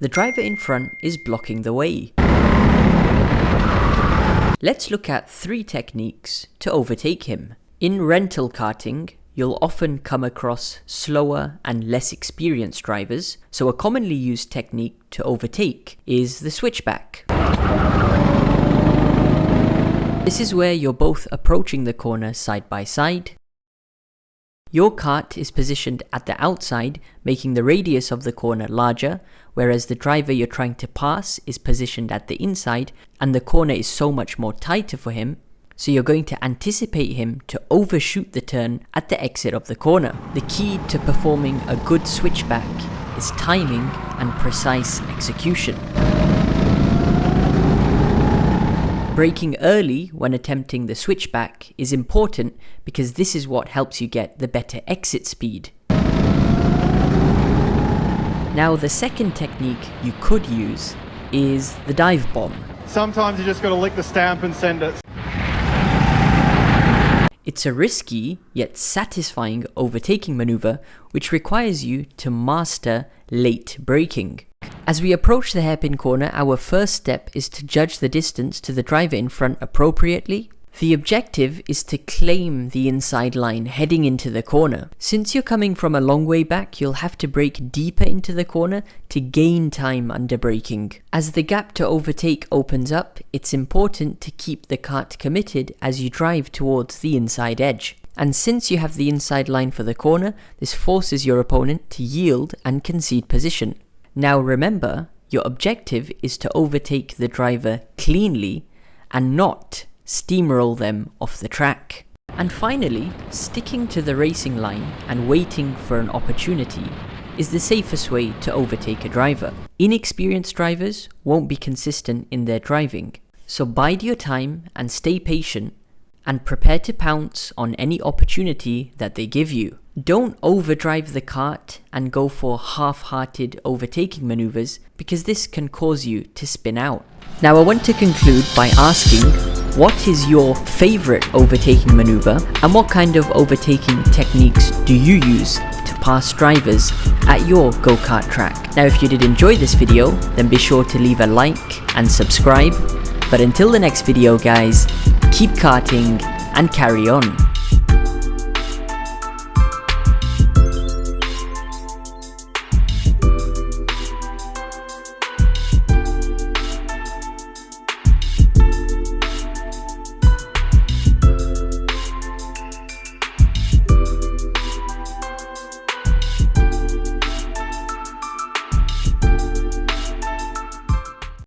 the driver in front is blocking the way. Let's look at 3 techniques to overtake him. In rental karting, you'll often come across slower and less experienced drivers, so a commonly used technique to overtake is the switchback. This is where you're both approaching the corner side by side. Your kart is positioned at the outside, making the radius of the corner larger, whereas the driver you're trying to pass is positioned at the inside, and the corner is so much more tighter for him, so you're going to anticipate him to overshoot the turn at the exit of the corner. The key to performing a good switchback is timing and precise execution. Braking early when attempting the switchback is important because this is what helps you get the better exit speed. Now, the second technique you could use is the dive bomb. Sometimes you just got to lick the stamp and send it. It's a risky yet satisfying overtaking maneuver which requires you to master late braking. As we approach the hairpin corner, our first step is to judge the distance to the driver in front appropriately. The objective is to claim the inside line heading into the corner. Since you're coming from a long way back, you'll have to brake deeper into the corner to gain time under braking. As the gap to overtake opens up, it's important to keep the kart committed as you drive towards the inside edge. And since you have the inside line for the corner, this forces your opponent to yield and concede position. Now remember, your objective is to overtake the driver cleanly and not steamroll them off the track. And finally, sticking to the racing line and waiting for an opportunity is the safest way to overtake a driver. Inexperienced drivers won't be consistent in their driving, so bide your time and stay patient and prepare to pounce on any opportunity that they give you. Don't overdrive the kart and go for half-hearted overtaking maneuvers because this can cause you to spin out. Now I want to conclude by asking, what is your favorite overtaking maneuver and what kind of overtaking techniques do you use to pass drivers at your go-kart track? Now if you did enjoy this video, then be sure to leave a like and subscribe. But until the next video guys, keep karting and carry on.